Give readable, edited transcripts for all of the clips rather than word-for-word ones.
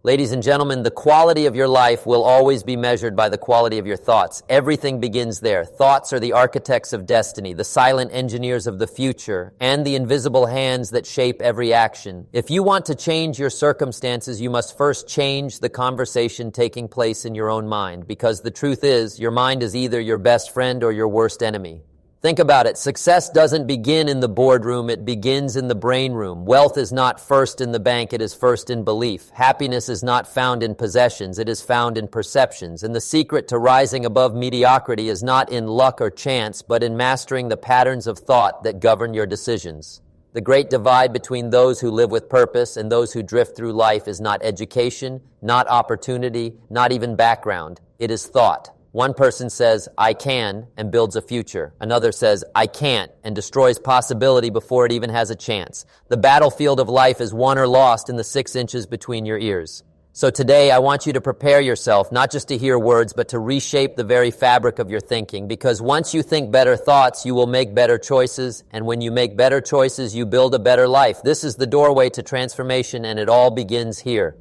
Ladies and gentlemen, the quality of your life will always be measured by the quality of your thoughts. Everything begins there. Thoughts are the architects of destiny, the silent engineers of the future, and the invisible hands that shape every action. If you want to change your circumstances, you must first change the conversation taking place in your own mind, because the truth is, your mind is either your best friend or your worst enemy. Think about it. Success doesn't begin in the boardroom. It begins in the brain room. Wealth is not first in the bank. It is first in belief. Happiness is not found in possessions. It is found in perceptions. And the secret to rising above mediocrity is not in luck or chance, but in mastering the patterns of thought that govern your decisions. The great divide between those who live with purpose and those who drift through life is not education, not opportunity, not even background. It is thought. One person says, I can, and builds a future. Another says, I can't, and destroys possibility before it even has a chance. The battlefield of life is won or lost in the 6 inches between your ears. So today, I want you to prepare yourself, not just to hear words, but to reshape the very fabric of your thinking. Because once you think better thoughts, you will make better choices. And when you make better choices, you build a better life. This is the doorway to transformation, and it all begins here.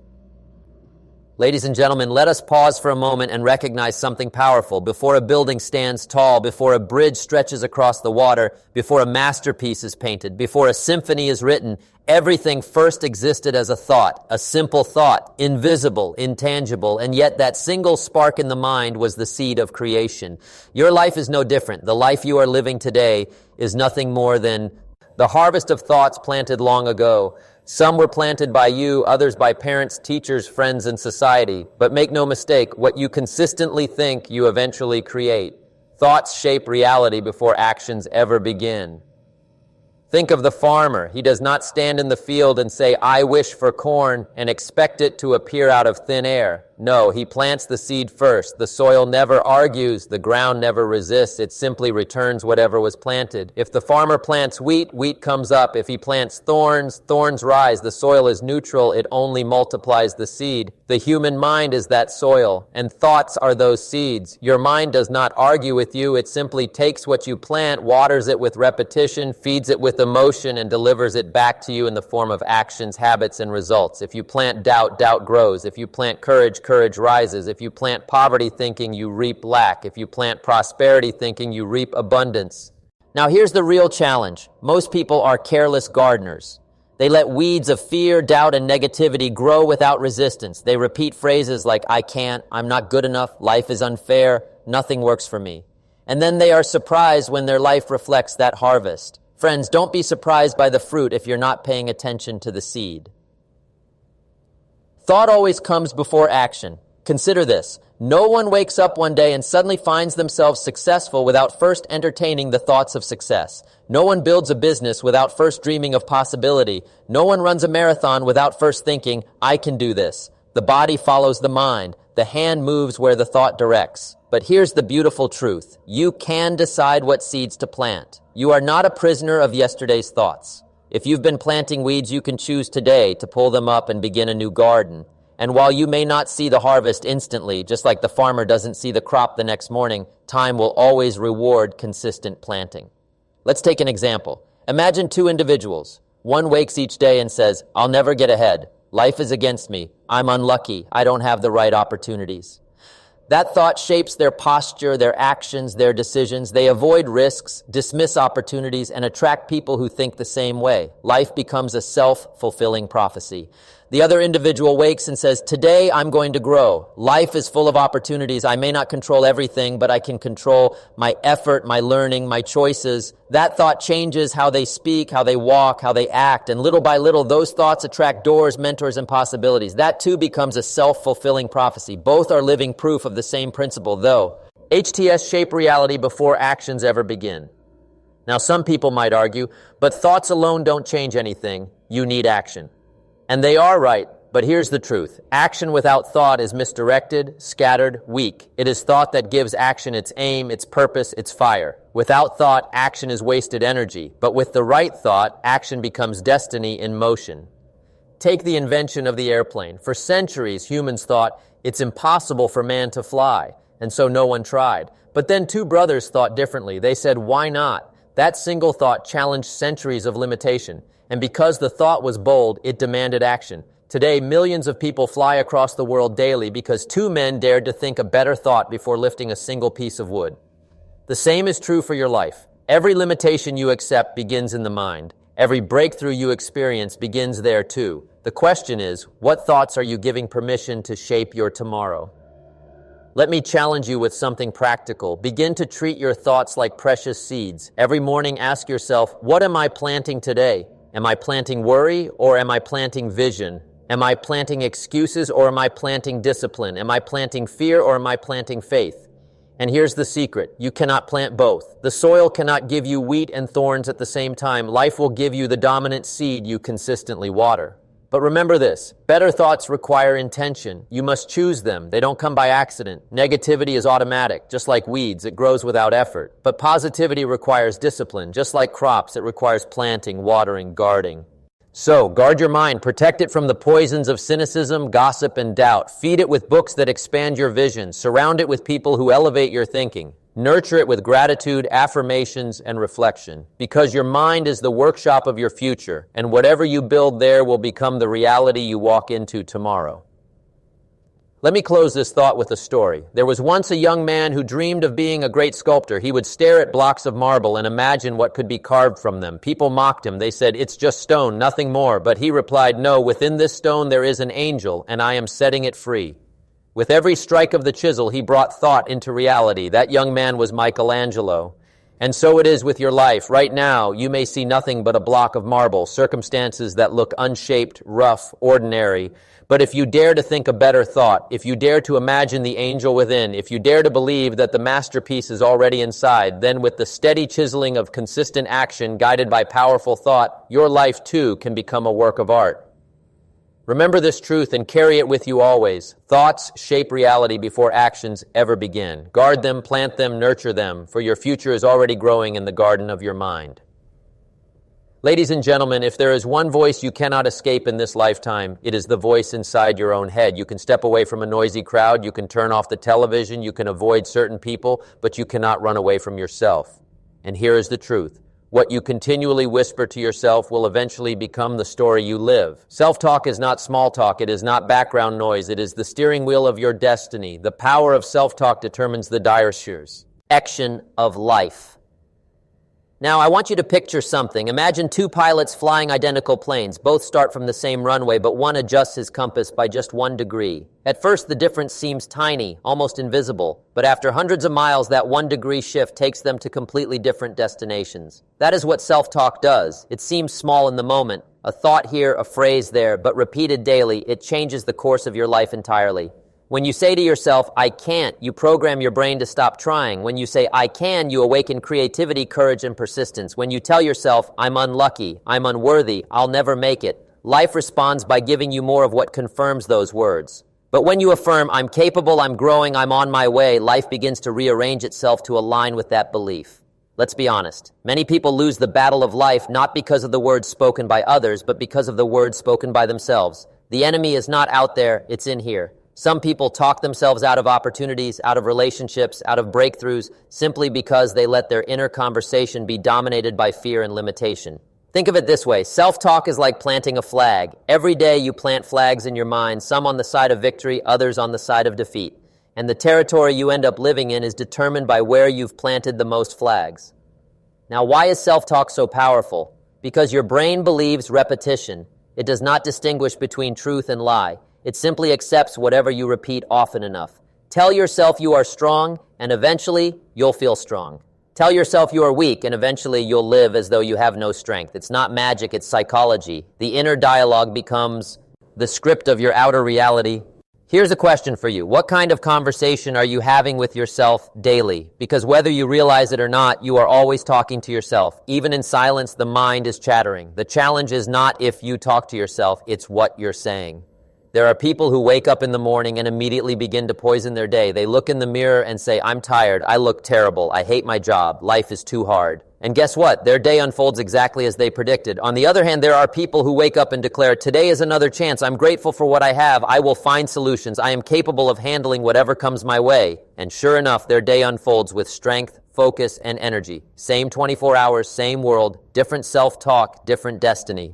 Ladies and gentlemen, let us pause for a moment and recognize something powerful. Before a building stands tall, before a bridge stretches across the water, before a masterpiece is painted, before a symphony is written, everything first existed as a thought, a simple thought, invisible, intangible, and yet that single spark in the mind was the seed of creation. Your life is no different. The life you are living today is nothing more than the harvest of thoughts planted long ago. Some were planted by you, others by parents, teachers, friends, and society. But make no mistake, what you consistently think, you eventually create. Thoughts shape reality before actions ever begin. Think of the farmer. He does not stand in the field and say, I wish for corn, and expect it to appear out of thin air. No, he plants the seed first. The soil never argues. The ground never resists. It simply returns whatever was planted. If the farmer plants wheat, wheat comes up. If he plants thorns, thorns rise. The soil is neutral. It only multiplies the seed. The human mind is that soil, and thoughts are those seeds. Your mind does not argue with you. It simply takes what you plant, waters it with repetition, feeds it with emotion, and delivers it back to you in the form of actions, habits, and results. If you plant doubt, doubt grows. If you plant courage, courage rises. If you plant poverty thinking, you reap lack. If you plant prosperity thinking, you reap abundance. Now here's the real challenge. Most people are careless gardeners. They let weeds of fear, doubt, and negativity grow without resistance. They repeat phrases like, I can't, I'm not good enough, life is unfair, nothing works for me. And then they are surprised when their life reflects that harvest. Friends, don't be surprised by the fruit if you're not paying attention to the seed. Thought always comes before action. Consider this. No one wakes up one day and suddenly finds themselves successful without first entertaining the thoughts of success. No one builds a business without first dreaming of possibility. No one runs a marathon without first thinking, I can do this. The body follows the mind. The hand moves where the thought directs. But here's the beautiful truth. You can decide what seeds to plant. You are not a prisoner of yesterday's thoughts. If you've been planting weeds, you can choose today to pull them up and begin a new garden. And while you may not see the harvest instantly, just like the farmer doesn't see the crop the next morning, time will always reward consistent planting. Let's take an example. Imagine 2 individuals. One wakes each day and says, I'll never get ahead. Life is against me. I'm unlucky. I don't have the right opportunities. That thought shapes their posture, their actions, their decisions. They avoid risks, dismiss opportunities, and attract people who think the same way. Life becomes a self-fulfilling prophecy. The other individual wakes and says, today I'm going to grow. Life is full of opportunities. I may not control everything, but I can control my effort, my learning, my choices. That thought changes how they speak, how they walk, how they act. And little by little, those thoughts attract doors, mentors, and possibilities. That too becomes a self-fulfilling prophecy. Both are living proof of the same principle, though. HTS shape reality before actions ever begin. Now, some people might argue, but thoughts alone don't change anything. You need action. And they are right, but here's the truth. Action without thought is misdirected, scattered, weak. It is thought that gives action its aim, its purpose, its fire. Without thought, action is wasted energy. But with the right thought, action becomes destiny in motion. Take the invention of the airplane. For centuries, humans thought it's impossible for man to fly, and so no one tried. But then 2 brothers thought differently. They said, why not? That single thought challenged centuries of limitation. And because the thought was bold, it demanded action. Today, millions of people fly across the world daily because two men dared to think a better thought before lifting a single piece of wood. The same is true for your life. Every limitation you accept begins in the mind. Every breakthrough you experience begins there too. The question is, what thoughts are you giving permission to shape your tomorrow? Let me challenge you with something practical. Begin to treat your thoughts like precious seeds. Every morning, ask yourself, what am I planting today? Am I planting worry or am I planting vision? Am I planting excuses or am I planting discipline? Am I planting fear or am I planting faith? And here's the secret. You cannot plant both. The soil cannot give you wheat and thorns at the same time. Life will give you the dominant seed you consistently water. But remember this, better thoughts require intention. You must choose them. They don't come by accident. Negativity is automatic, just like weeds. It grows without effort. But positivity requires discipline. Just like crops, it requires planting, watering, guarding. So, guard your mind. Protect it from the poisons of cynicism, gossip, and doubt. Feed it with books that expand your vision. Surround it with people who elevate your thinking. Nurture it with gratitude, affirmations, and reflection. Because your mind is the workshop of your future, and whatever you build there will become the reality you walk into tomorrow. Let me close this thought with a story. There was once a young man who dreamed of being a great sculptor. He would stare at blocks of marble and imagine what could be carved from them. People mocked him. They said, "It's just stone, nothing more." But he replied, "No, within this stone there is an angel, and I am setting it free." With every strike of the chisel, he brought thought into reality. That young man was Michelangelo. And so it is with your life. Right now, you may see nothing but a block of marble, circumstances that look unshaped, rough, ordinary. But if you dare to think a better thought, if you dare to imagine the angel within, if you dare to believe that the masterpiece is already inside, then with the steady chiseling of consistent action guided by powerful thought, your life too can become a work of art. Remember this truth and carry it with you always. Thoughts shape reality before actions ever begin. Guard them, plant them, nurture them, for your future is already growing in the garden of your mind. Ladies and gentlemen, if there is one voice you cannot escape in this lifetime, it is the voice inside your own head. You can step away from a noisy crowd, you can turn off the television, you can avoid certain people, but you cannot run away from yourself. And here is the truth. What you continually whisper to yourself will eventually become the story you live. Self-talk is not small talk. It is not background noise. It is the steering wheel of your destiny. The power of self-talk determines the directions of life. Now, I want you to picture something. Imagine two pilots flying identical planes. Both start from the same runway, but one adjusts his compass by just 1 degree. At first, the difference seems tiny, almost invisible. But after hundreds of miles, that 1 degree shift takes them to completely different destinations. That is what self-talk does. It seems small in the moment. A thought here, a phrase there, but repeated daily, it changes the course of your life entirely. When you say to yourself, "I can't," you program your brain to stop trying. When you say, "I can," you awaken creativity, courage, and persistence. When you tell yourself, "I'm unlucky, I'm unworthy, I'll never make it," life responds by giving you more of what confirms those words. But when you affirm, "I'm capable, I'm growing, I'm on my way," life begins to rearrange itself to align with that belief. Let's be honest. Many people lose the battle of life not because of the words spoken by others, but because of the words spoken by themselves. The enemy is not out there, it's in here. Some people talk themselves out of opportunities, out of relationships, out of breakthroughs, simply because they let their inner conversation be dominated by fear and limitation. Think of it this way. Self-talk is like planting a flag. Every day you plant flags in your mind, some on the side of victory, others on the side of defeat. And the territory you end up living in is determined by where you've planted the most flags. Now, why is self-talk so powerful? Because your brain believes repetition. It does not distinguish between truth and lie. It simply accepts whatever you repeat often enough. Tell yourself you are strong, and eventually you'll feel strong. Tell yourself you are weak, and eventually you'll live as though you have no strength. It's not magic, it's psychology. The inner dialogue becomes the script of your outer reality. Here's a question for you. What kind of conversation are you having with yourself daily? Because whether you realize it or not, you are always talking to yourself. Even in silence, the mind is chattering. The challenge is not if you talk to yourself, it's what you're saying. There are people who wake up in the morning and immediately begin to poison their day. They look in the mirror and say, "I'm tired, I look terrible, I hate my job, life is too hard." And guess what? Their day unfolds exactly as they predicted. On the other hand, there are people who wake up and declare, "Today is another chance, I'm grateful for what I have, I will find solutions, I am capable of handling whatever comes my way." And sure enough, their day unfolds with strength, focus, and energy. Same 24 hours, same world, different self-talk, different destiny.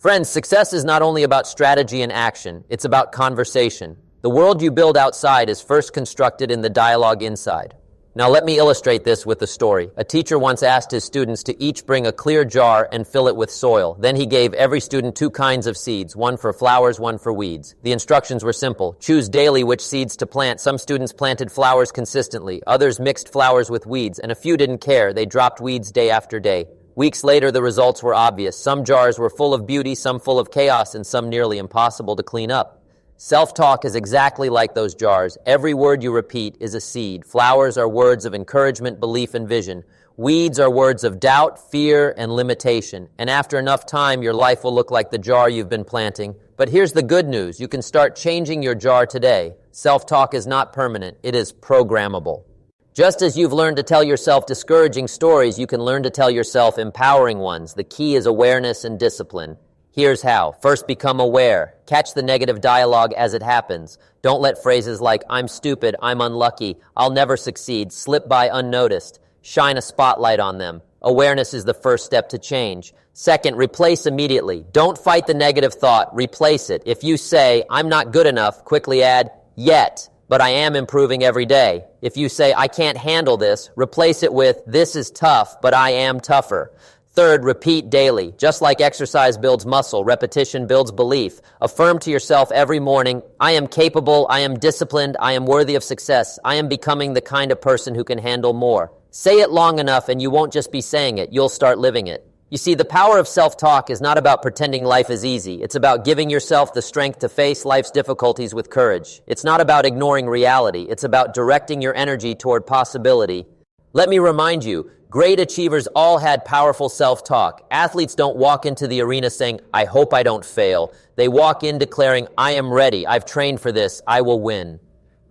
Friends, success is not only about strategy and action, it's about conversation. The world you build outside is first constructed in the dialogue inside. Now let me illustrate this with a story. A teacher once asked his students to each bring a clear jar and fill it with soil. Then he gave every student 2 kinds of seeds, one for flowers, one for weeds. The instructions were simple. Choose daily which seeds to plant. Some students planted flowers consistently. Others mixed flowers with weeds, and a few didn't care. They dropped weeds day after day. Weeks later, the results were obvious. Some jars were full of beauty, some full of chaos, and some nearly impossible to clean up. Self-talk is exactly like those jars. Every word you repeat is a seed. Flowers are words of encouragement, belief, and vision. Weeds are words of doubt, fear, and limitation. And after enough time, your life will look like the jar you've been planting. But here's the good news. You can start changing your jar today. Self-talk is not permanent. It is programmable. Just as you've learned to tell yourself discouraging stories, you can learn to tell yourself empowering ones. The key is awareness and discipline. Here's how. First, become aware. Catch the negative dialogue as it happens. Don't let phrases like, I'm stupid, I'm unlucky, I'll never succeed, slip by unnoticed. Shine a spotlight on them. Awareness is the first step to change. Second, replace immediately. Don't fight the negative thought. Replace it. If you say, I'm not good enough, quickly add, yet, but I am improving every day. If you say, I can't handle this, replace it with, this is tough, but I am tougher. Third, repeat daily. Just like exercise builds muscle, repetition builds belief. Affirm to yourself every morning, I am capable, I am disciplined, I am worthy of success, I am becoming the kind of person who can handle more. Say it long enough and you won't just be saying it, you'll start living it. You see, the power of self-talk is not about pretending life is easy. It's about giving yourself the strength to face life's difficulties with courage. It's not about ignoring reality. It's about directing your energy toward possibility. Let me remind you, great achievers all had powerful self-talk. Athletes don't walk into the arena saying, I hope I don't fail. They walk in declaring, I am ready, I've trained for this, I will win.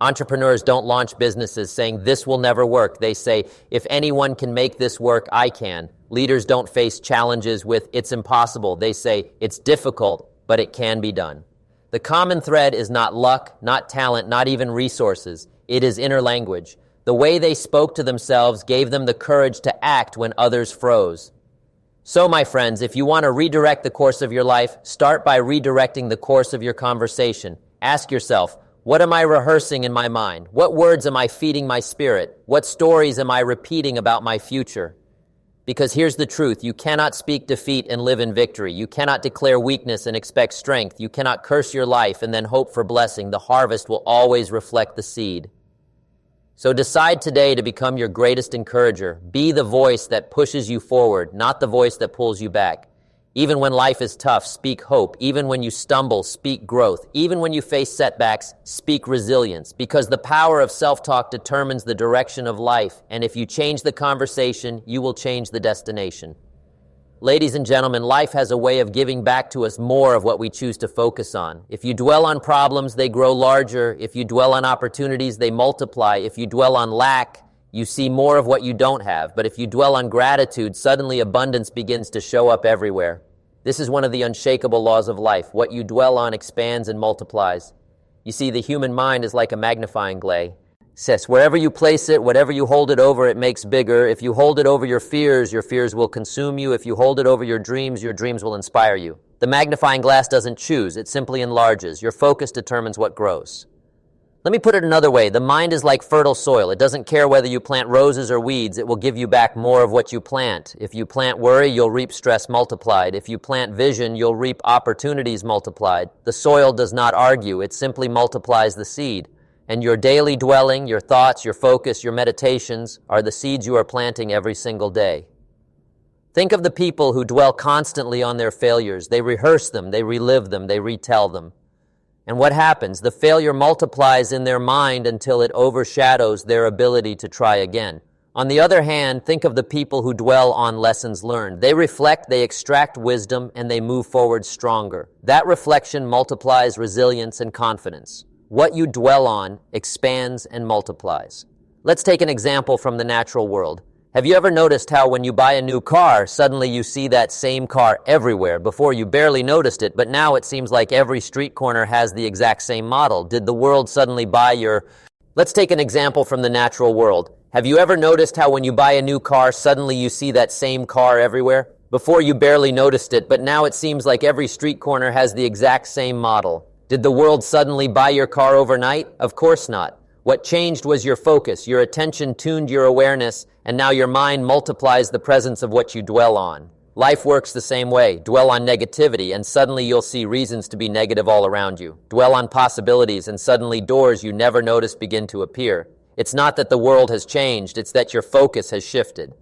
Entrepreneurs don't launch businesses saying, this will never work. They say, if anyone can make this work, I can. Leaders don't face challenges with, it's impossible. They say, it's difficult, but it can be done. The common thread is not luck, not talent, not even resources. It is inner language. The way they spoke to themselves gave them the courage to act when others froze. So, my friends, if you want to redirect the course of your life, start by redirecting the course of your conversation. Ask yourself, what am I rehearsing in my mind? What words am I feeding my spirit? What stories am I repeating about my future? Because here's the truth, you cannot speak defeat and live in victory. You cannot declare weakness and expect strength. You cannot curse your life and then hope for blessing. The harvest will always reflect the seed. So decide today to become your greatest encourager. Be the voice that pushes you forward, not the voice that pulls you back. Even when life is tough, speak hope. Even when you stumble, speak growth. Even when you face setbacks, speak resilience. Because the power of self-talk determines the direction of life. And if you change the conversation, you will change the destination. Ladies and gentlemen, life has a way of giving back to us more of what we choose to focus on. If you dwell on problems, they grow larger. If you dwell on opportunities, they multiply. If you dwell on lack, you see more of what you don't have. But if you dwell on gratitude, suddenly abundance begins to show up everywhere. This is one of the unshakable laws of life. What you dwell on expands and multiplies. You see, the human mind is like a magnifying glass. Wherever you place it, whatever you hold it over, it makes bigger. If you hold it over your fears will consume you. If you hold it over your dreams will inspire you. The magnifying glass doesn't choose, it simply enlarges. Your focus determines what grows. Let me put it another way. The mind is like fertile soil. It doesn't care whether you plant roses or weeds. It will give you back more of what you plant. If you plant worry, you'll reap stress multiplied. If you plant vision, you'll reap opportunities multiplied. The soil does not argue. It simply multiplies the seed. And your daily dwelling, your thoughts, your focus, your meditations are the seeds you are planting every single day. Think of the people who dwell constantly on their failures. They rehearse them, they relive them, they retell them. And what happens? The failure multiplies in their mind until it overshadows their ability to try again. On the other hand, think of the people who dwell on lessons learned. They reflect, they extract wisdom, and they move forward stronger. That reflection multiplies resilience and confidence. What you dwell on expands and multiplies. Let's take an example from the natural world. Have you ever noticed how when you buy a new car, suddenly you see that same car everywhere? Before you barely noticed it, but now it seems like every street corner has the exact same model. Did the world suddenly buy your... Let's take an example from the natural world. Have you ever noticed how when you buy a new car, suddenly you see that same car everywhere? Before you barely noticed it, but now it seems like every street corner has the exact same model. Did the world suddenly buy your car overnight? Of course not. What changed was your focus. Your attention tuned your awareness, and now your mind multiplies the presence of what you dwell on. Life works the same way. Dwell on negativity, and suddenly you'll see reasons to be negative all around you. Dwell on possibilities, and suddenly doors you never noticed begin to appear. It's not that the world has changed, it's that your focus has shifted.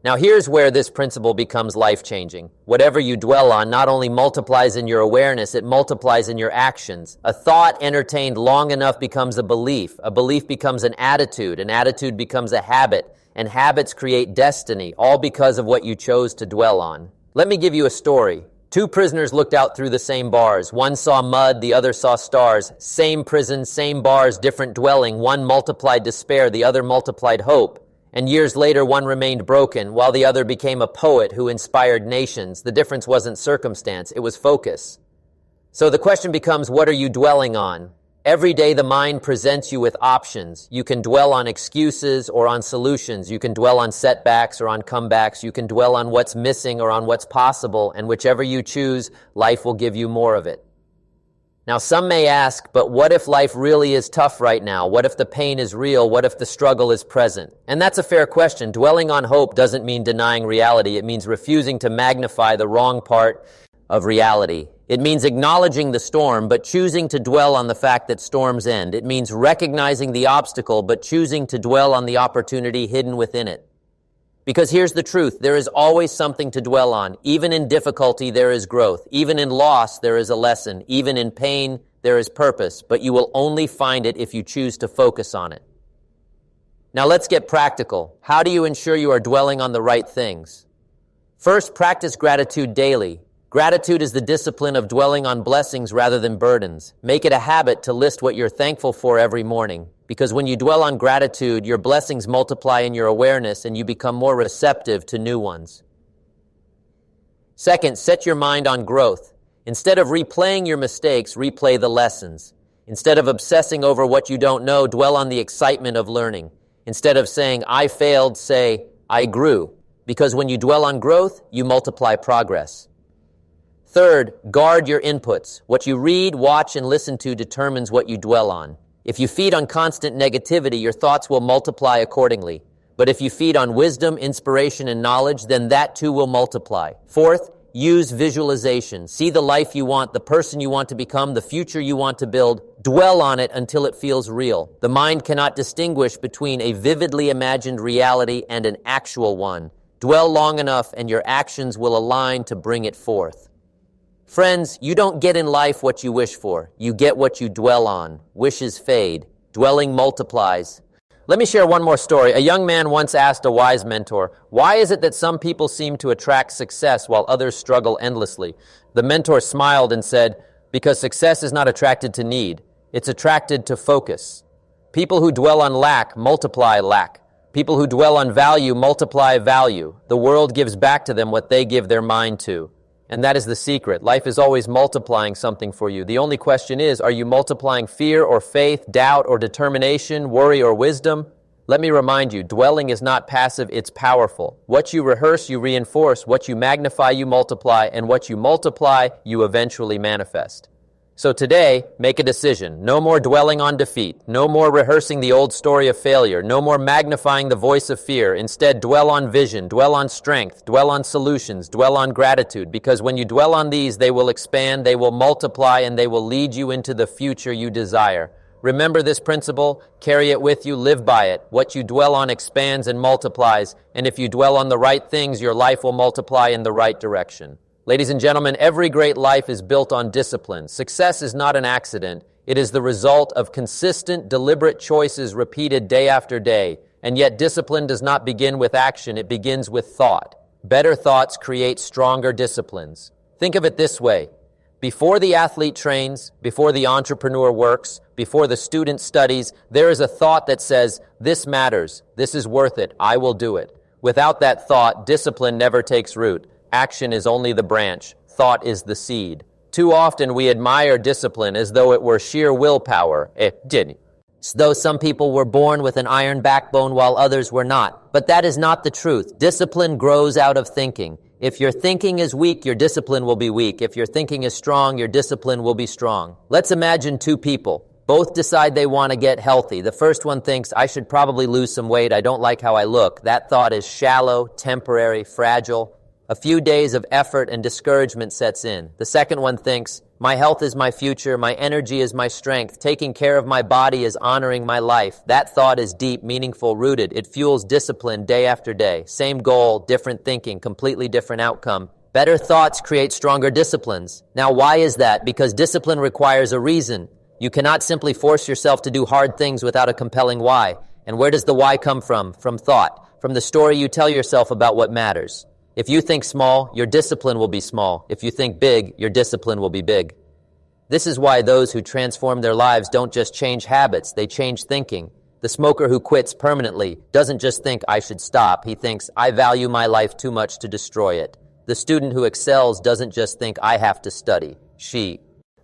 Now here's where this principle becomes life-changing. Whatever you dwell on not only multiplies in your awareness, it multiplies in your actions. A thought entertained long enough becomes a belief becomes an attitude becomes a habit, and habits create destiny, all because of what you chose to dwell on. Let me give you a story. Two prisoners looked out through the same bars. One saw mud, the other saw stars. Same prison, same bars, different dwelling. One multiplied despair, the other multiplied hope. And years later, one remained broken, while the other became a poet who inspired nations. The difference wasn't circumstance, it was focus. So the question becomes, what are you dwelling on? Every day the mind presents you with options. You can dwell on excuses or on solutions. You can dwell on setbacks or on comebacks. You can dwell on what's missing or on what's possible. And whichever you choose, life will give you more of it. Now, some may ask, but what if life really is tough right now? What if the pain is real? What if the struggle is present? And that's a fair question. Dwelling on hope doesn't mean denying reality. It means refusing to magnify the wrong part of reality. It means acknowledging the storm, but choosing to dwell on the fact that storms end. It means recognizing the obstacle, but choosing to dwell on the opportunity hidden within it. Because here's the truth, there is always something to dwell on. Even in difficulty, there is growth. Even in loss, there is a lesson. Even in pain, there is purpose. But you will only find it if you choose to focus on it. Now let's get practical. How do you ensure you are dwelling on the right things? First, practice gratitude daily. Gratitude is the discipline of dwelling on blessings rather than burdens. Make it a habit to list what you're thankful for every morning. Because when you dwell on gratitude, your blessings multiply in your awareness and you become more receptive to new ones. Second, set your mind on growth. Instead of replaying your mistakes, replay the lessons. Instead of obsessing over what you don't know, dwell on the excitement of learning. Instead of saying, I failed, say, I grew. Because when you dwell on growth, you multiply progress. Third, guard your inputs. What you read, watch, and listen to determines what you dwell on. If you feed on constant negativity, your thoughts will multiply accordingly. But if you feed on wisdom, inspiration, and knowledge, then that too will multiply. Fourth, use visualization. See the life you want, the person you want to become, the future you want to build. Dwell on it until it feels real. The mind cannot distinguish between a vividly imagined reality and an actual one. Dwell long enough and your actions will align to bring it forth. Friends, you don't get in life what you wish for. You get what you dwell on. Wishes fade. Dwelling multiplies. Let me share one more story. A young man once asked a wise mentor, why is it that some people seem to attract success while others struggle endlessly? The mentor smiled and said, because success is not attracted to need. It's attracted to focus. People who dwell on lack multiply lack. People who dwell on value multiply value. The world gives back to them what they give their mind to. And that is the secret. Life is always multiplying something for you. The only question is, are you multiplying fear or faith, doubt or determination, worry or wisdom? Let me remind you, dwelling is not passive, it's powerful. What you rehearse, you reinforce. What you magnify, you multiply. And what you multiply, you eventually manifest. So today, make a decision. No more dwelling on defeat. No more rehearsing the old story of failure. No more magnifying the voice of fear. Instead, dwell on vision, dwell on strength, dwell on solutions, dwell on gratitude. Because when you dwell on these, they will expand, they will multiply, and they will lead you into the future you desire. Remember this principle, carry it with you, live by it. What you dwell on expands and multiplies. And if you dwell on the right things, your life will multiply in the right direction. Ladies and gentlemen, every great life is built on discipline. Success is not an accident. It is the result of consistent, deliberate choices repeated day after day. And yet discipline does not begin with action, it begins with thought. Better thoughts create stronger disciplines. Think of it this way. Before the athlete trains, before the entrepreneur works, before the student studies, there is a thought that says, this matters, this is worth it, I will do it. Without that thought, discipline never takes root. Action is only the branch. Thought is the seed. Too often we admire discipline as though it were sheer willpower. Though some people were born with an iron backbone while others were not. But that is not the truth. Discipline grows out of thinking. If your thinking is weak, your discipline will be weak. If your thinking is strong, your discipline will be strong. Let's imagine two people. Both decide they want to get healthy. The first one thinks, I should probably lose some weight. I don't like how I look. That thought is shallow, temporary, fragile. A few days of effort and discouragement sets in. The second one thinks, my health is my future, my energy is my strength, taking care of my body is honoring my life. That thought is deep, meaningful, rooted. It fuels discipline day after day. Same goal, different thinking, completely different outcome. Better thoughts create stronger disciplines. Now, why is that? Because discipline requires a reason. You cannot simply force yourself to do hard things without a compelling why. And where does the why come from? From thought, from the story you tell yourself about what matters. If you think small, your discipline will be small. If you think big, your discipline will be big. This is why those who transform their lives don't just change habits, they change thinking. The smoker who quits permanently doesn't just think, I should stop. He thinks, I value my life too much to destroy it. The student who excels doesn't just think, I have to study. She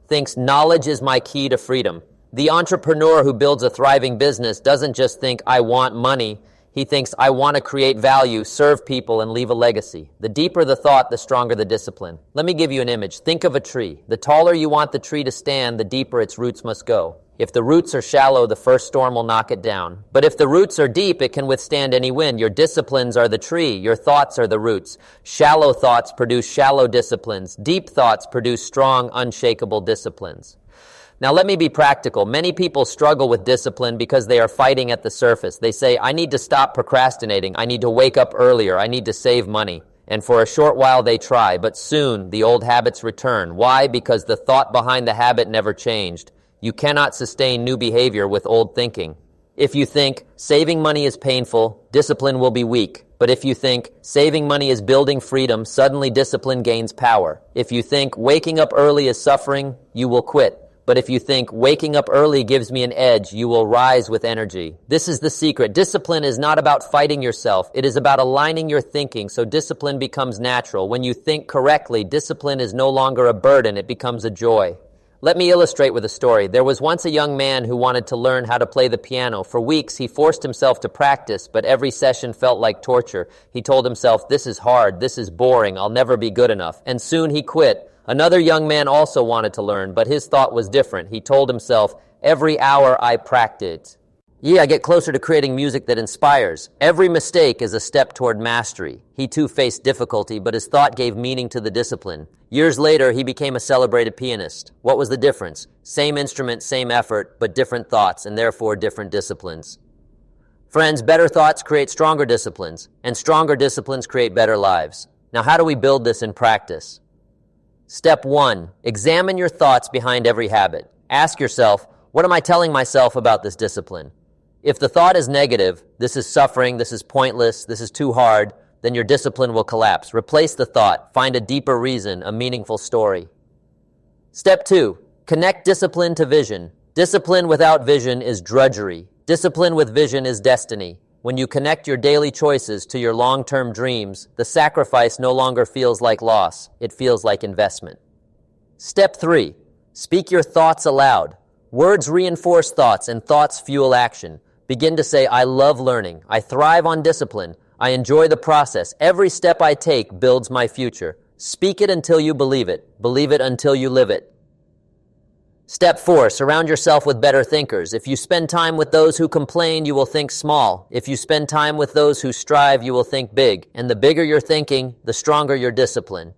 thinks, knowledge is my key to freedom. The entrepreneur who builds a thriving business doesn't just think, I want money. He thinks, I want to create value, serve people, and leave a legacy. The deeper the thought, the stronger the discipline. Let me give you an image. Think of a tree. The taller you want the tree to stand, the deeper its roots must go. If the roots are shallow, the first storm will knock it down. But if the roots are deep, it can withstand any wind. Your disciplines are the tree. Your thoughts are the roots. Shallow thoughts produce shallow disciplines. Deep thoughts produce strong, unshakable disciplines. Now, let me be practical. Many people struggle with discipline because they are fighting at the surface. They say, I need to stop procrastinating. I need to wake up earlier. I need to save money. And for a short while they try, but soon the old habits return. Why? Because the thought behind the habit never changed. You cannot sustain new behavior with old thinking. If you think saving money is painful, discipline will be weak. But if you think saving money is building freedom, suddenly discipline gains power. If you think waking up early is suffering, you will quit. But if you think waking up early gives me an edge, you will rise with energy. This is the secret. Discipline is not about fighting yourself. It is about aligning your thinking so discipline becomes natural. When you think correctly, discipline is no longer a burden. It becomes a joy. Let me illustrate with a story. There was once a young man who wanted to learn how to play the piano. For weeks, he forced himself to practice, but every session felt like torture. He told himself, this is hard, this is boring, I'll never be good enough. And soon he quit. Another young man also wanted to learn, but his thought was different. He told himself, every hour I practice, I get closer to creating music that inspires. Every mistake is a step toward mastery. He too faced difficulty, but his thought gave meaning to the discipline. Years later, he became a celebrated pianist. What was the difference? Same instrument, same effort, but different thoughts, and therefore different disciplines. Friends, better thoughts create stronger disciplines, and stronger disciplines create better lives. Now, how do we build this in practice? Step 1, examine your thoughts behind every habit. Ask yourself, what am I telling myself about this discipline? If the thought is negative, this is suffering, this is pointless, this is too hard, then your discipline will collapse. Replace the thought. Find a deeper reason, a meaningful story. Step 2, connect discipline to vision. Discipline without vision is drudgery. Discipline with vision is destiny. When you connect your daily choices to your long-term dreams, the sacrifice no longer feels like loss. It feels like investment. Step 3, speak your thoughts aloud. Words reinforce thoughts, and thoughts fuel action. Begin to say, I love learning. I thrive on discipline. I enjoy the process. Every step I take builds my future. Speak it until you believe it. Believe it until you live it. Step 4, surround yourself with better thinkers. If you spend time with those who complain, you will think small. If you spend time with those who strive, you will think big. And the bigger your thinking, the stronger your discipline.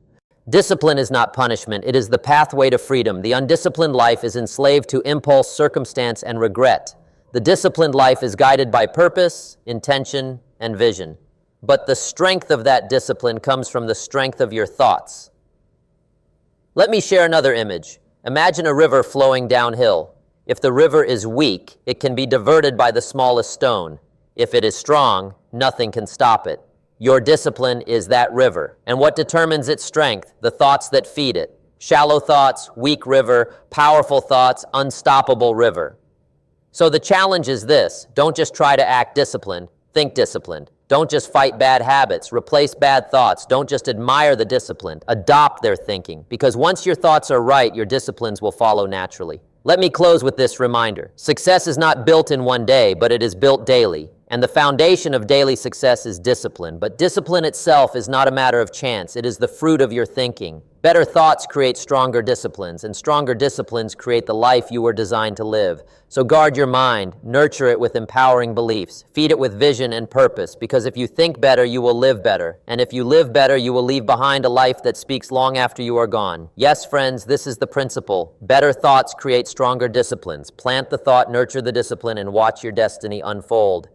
Discipline is not punishment. It is the pathway to freedom. The undisciplined life is enslaved to impulse, circumstance, and regret. The disciplined life is guided by purpose, intention, and vision. But the strength of that discipline comes from the strength of your thoughts. Let me share another image. Imagine a river flowing downhill. If the river is weak, it can be diverted by the smallest stone. If it is strong, nothing can stop it. Your discipline is that river. And what determines its strength? The thoughts that feed it. Shallow thoughts, weak river. Powerful thoughts, unstoppable river. So the challenge is this. Don't just try to act disciplined. Think disciplined. Don't just fight bad habits. Replace bad thoughts. Don't just admire the disciplined. Adopt their thinking. Because once your thoughts are right, your disciplines will follow naturally. Let me close with this reminder. Success is not built in one day, but it is built daily. And the foundation of daily success is discipline. But discipline itself is not a matter of chance. It is the fruit of your thinking. Better thoughts create stronger disciplines, and stronger disciplines create the life you were designed to live. So guard your mind, nurture it with empowering beliefs, feed it with vision and purpose, because if you think better, you will live better. And if you live better, you will leave behind a life that speaks long after you are gone. Yes, friends, this is the principle. Better thoughts create stronger disciplines. Plant the thought, nurture the discipline, and watch your destiny unfold.